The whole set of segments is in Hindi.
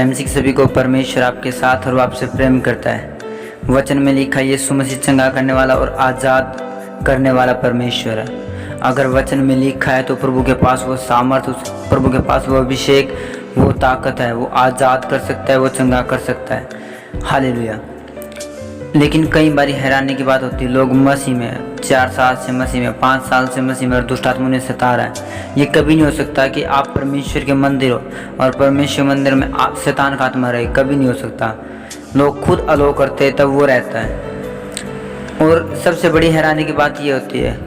जय मसीह सभी को। परमेश्वर आपके साथ और वो आपसे प्रेम करता है। वचन में लिखा यीशु मसीह चंगा करने वाला और आज़ाद करने वाला परमेश्वर है। अगर वचन में लिखा है तो प्रभु के पास वो सामर्थ, प्रभु के पास वो अभिषेक, वो ताकत है, वो आज़ाद कर सकता है, वो चंगा कर सकता है। हालेलुया। लेकिन कई बार हैरानी की बात होती है, लोग मसीह में 4 साल से मसीह में, 5 साल से मसीह में और दुष्ट आत्मा उन्हें सता रहा है। ये कभी नहीं हो सकता कि आप परमेश्वर के मंदिर हो और परमेश्वर मंदिर में शैतान का आत्मा रहे, कभी नहीं हो सकता। लोग खुद अलो करते तब वो रहता है। और सबसे बड़ी हैरानी की बात ये होती है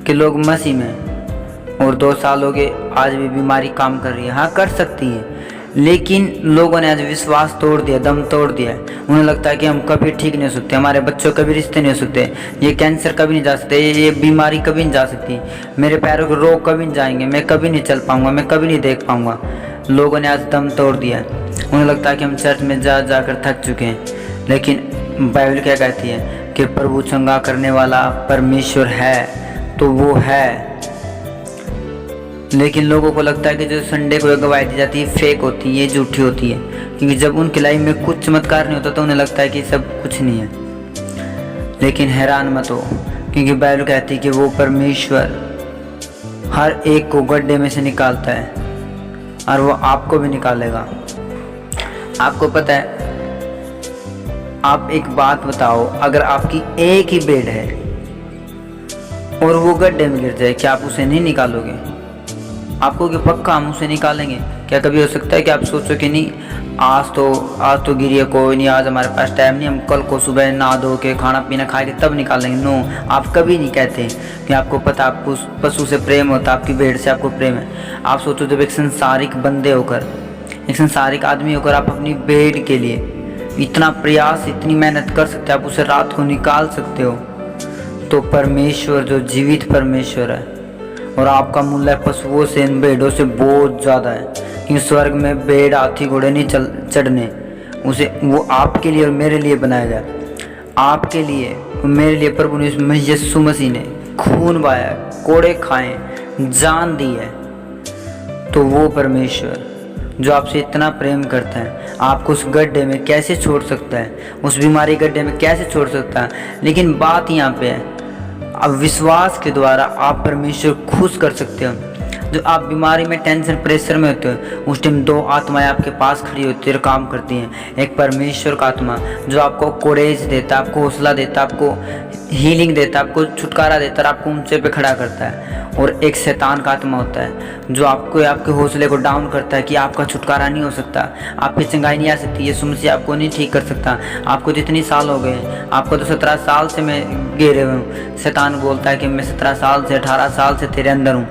कि लोग मसीह में और 2 साल हो गए, आज भी बीमारी काम कर रही है। हाँ, कर सकती है, लेकिन लोगों ने आज विश्वास तोड़ दिया, दम तोड़ दिया है। उन्हें लगता है कि हम कभी ठीक नहीं हो सकते, हमारे बच्चों कभी रिश्ते नहीं हो सकते, ये कैंसर कभी नहीं जा सकते, ये बीमारी कभी नहीं जा सकती, मेरे पैरों के रोग कभी नहीं जाएंगे, मैं कभी नहीं चल पाऊंगा, मैं कभी नहीं देख पाऊंगा। लोगों ने आज दम तोड़ दिया है। उन्हें लगता है कि हम चर्च में जा कर थक चुके हैं। लेकिन बाइबल क्या कहती है कि प्रभु चंगा करने वाला परमेश्वर है, तो वो है। लेकिन लोगों को लगता है कि जो संडे को गवाही दी जाती है फेक होती है, झूठी होती है, क्योंकि जब उनकी लाइफ में कुछ चमत्कार नहीं होता तो उन्हें लगता है कि सब कुछ नहीं है। लेकिन हैरान मत हो, क्योंकि बाइबल कहती है कि वो परमेश्वर हर एक को गड्ढे में से निकालता है और वो आपको भी निकालेगा। आपको पता है, आप एक बात बताओ, अगर आपकी एक ही बेड है और वो गड्ढे में गिर जाए, क्या आप उसे नहीं निकालोगे? आपको कि पक्का हम उसे निकालेंगे? क्या कभी हो सकता है कि आप सोचो कि नहीं, आज तो गिरी है, कोई नहीं, आज हमारे पास टाइम नहीं, हम कल को सुबह नहा धो के खाना पीना खा के तब निकालेंगे? नो, आप कभी नहीं कहते कि आपको पता आपको पशु से प्रेम होता, आपकी भेड़ से आपको प्रेम है। आप सोचो, जब एक संसारिक बंदे होकर, एक संसारिक आदमी होकर आप अपनी भेड़ के लिए इतना प्रयास, इतनी मेहनत कर सकते, आप उसे रात को निकाल सकते हो, तो परमेश्वर जो जीवित परमेश्वर है और आपका मूल्य पशुओं से, इन भेड़ों से बहुत ज़्यादा है। क्योंकि स्वर्ग में भेड़ हाथी घोड़े नहीं चढ़ने, उसे वो आपके लिए और मेरे लिए बनाया गया। आपके लिए और मेरे लिए प्रभु ने यीशु मसीह ने खून बहाया, कोड़े खाए, जान दी है। तो वो परमेश्वर जो आपसे इतना प्रेम करता है, आपको उस गड्ढे में कैसे छोड़ सकता है, उस बीमारी गड्ढे में कैसे छोड़ सकता है? लेकिन बात यहाँ पे है, अब विश्वास के द्वारा आप परमेश्वर खुश कर सकते हो। जो आप बीमारी में, टेंशन, प्रेशर में होते हो, उस टाइम 2 आत्माएं आपके पास खड़ी होती है और काम करती हैं। एक परमेश्वर का आत्मा जो आपको कोरेज देता है, आपको हौसला देता है, आपको हीलिंग देता है, आपको छुटकारा देता है, आपको ऊंचे पे खड़ा करता है। और एक शैतान का आत्मा होता है जो आपको, आपके हौसले को डाउन करता है कि आपका छुटकारा नहीं हो सकता, आपकी चंगाई नहीं आ सकती, यीशु मसीह आपको नहीं ठीक कर सकता, आपको जितनी साल हो गए, आपको तो 17 साल से मैं घेरे हुए हूँ। शैतान बोलता है कि मैं 17 साल से, 18 साल से तेरे अंदर हूँ,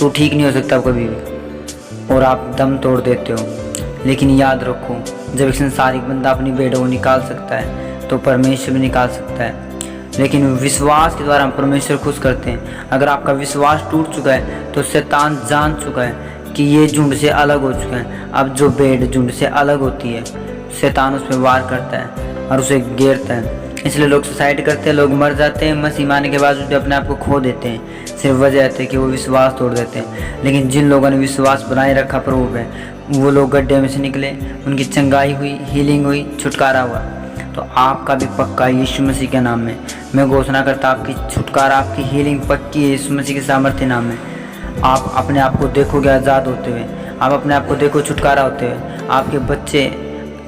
तू ठीक नहीं हो सकता कभी भी, और आप दम तोड़ देते हो। लेकिन याद रखो, जब एक संसारिक बंदा अपनी भेड़ों को निकाल सकता है तो परमेश्वर भी निकाल सकता है। लेकिन विश्वास के द्वारा हम परमेश्वर खुश करते हैं। अगर आपका विश्वास टूट चुका है तो शैतान जान चुका है कि ये झुंड से अलग हो चुका है। अब जो भेड़ झुंड से अलग होती है, शैतान उस पर वार करता है और उसे घेरता है। इसलिए लोग सुसाइड करते हैं, लोग मर जाते हैं, मसीह मानने के बाद अपने आप को खो देते हैं। सिर्फ वजह है कि वो विश्वास तोड़ देते हैं। लेकिन जिन लोगों ने विश्वास बनाए रखा प्रभु पे, वो लोग गड्ढे में से निकले, उनकी चंगाई हुई, हीलिंग हुई, छुटकारा हुआ। तो आपका भी पक्का यीशु मसीह के नाम में मैं घोषणा करता, आपकी छुटकारा, आपकी हीलिंग पक्की है यीशु मसीह के सामर्थ्य नाम में। आप अपने आप को देखोगे आज़ाद होते हुए, आप अपने आप को देखो छुटकारा होते हुए, आपके बच्चे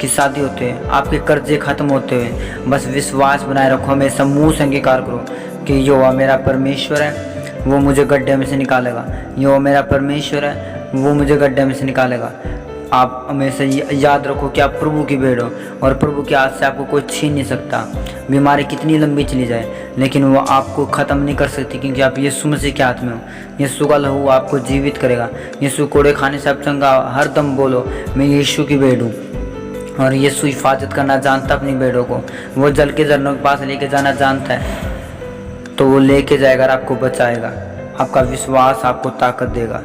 की शादी होते हुए, आपके कर्जे खत्म होते हुए। बस विश्वास बनाए रखो, हमेशा मुँह से अंगीकार करो कि यहोवा मेरा परमेश्वर है, वो मुझे गड्ढे में से निकालेगा। यहोवा मेरा परमेश्वर है, वो मुझे गड्ढे में से निकालेगा। आप हमेशा याद रखो कि आप प्रभु की भेड़ हो और प्रभु के हाथ से आपको कोई छीन नहीं सकता। बीमारी कितनी लंबी चली जाए, लेकिन वो आपको ख़त्म नहीं कर सकती, क्योंकि आप यीशु मसीह के हाथ में हो। यीशु का लहू आपको जीवित करेगा। यीशु कोड़े खाने से आप चंगा, हर दम बोलो मैं यीशु की भेड़ हूँ। और यीशु हिफाजत करना जानता अपनी भेड़ों को। वो जल के झरनों के पास लेके जाना जानता है, तो वो लेके जाएगा और आपको बचाएगा। आपका विश्वास आपको ताकत देगा।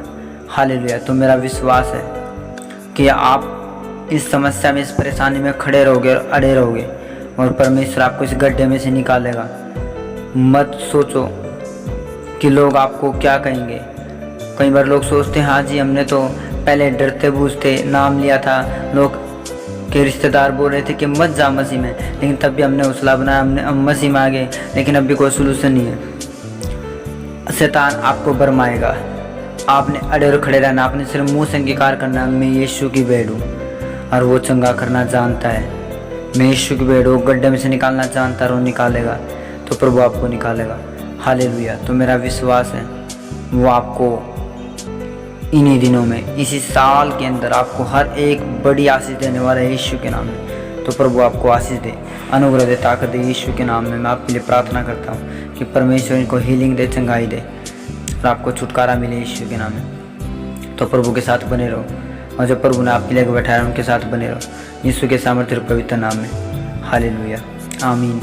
हालेलुया। तो मेरा विश्वास है कि आप इस समस्या में, इस परेशानी में खड़े रहोगे और अड़े रहोगे और परमेश्वर आपको इस गड्ढे में से निकालेगा। मत सोचो कि लोग आपको क्या कहेंगे। कई बार लोग सोचते हैं हाँ जी, हमने तो पहले डरते बूझते नाम लिया था, लोग के रिश्तेदार बोल रहे थे कि मत जा मसीह में, लेकिन तब भी हमने हौसला बनाया, हमने मसीह में आ गए, लेकिन अब भी कोई सोल्यूशन नहीं है। शैतान आपको भरमाएगा, आपने अड़े और खड़े रहना, आपने सिर्फ मुंह से अंगीकार करना मैं यीशु की भेड़ हूँ, और वो चंगा करना जानता है। मैं यीशु की भेड़ हूँ, गड्ढे में से निकालना जानता है और वो निकालेगा, तो प्रभु आपको निकालेगा। हालेलुया। तो मेरा विश्वास है वो आपको इन्हीं दिनों में, इसी साल के अंदर आपको हर एक बड़ी आशीष देने वाला है यीशु के नाम में। तो प्रभु आपको आशीष दे, अनुग्रह दे, ताकत दे यीशु के नाम में। मैं आपके लिए प्रार्थना करता हूँ कि परमेश्वर इनको हीलिंग दे, चंगाई दे और आपको छुटकारा मिले यीशु के नाम में। तो प्रभु के साथ बने रहो, और जो प्रभु ने आपके लिए बैठाया उनके साथ बने रहो, यीशु के सामर्थ्य और पवित्र नाम में। हालेलुया, आमीन।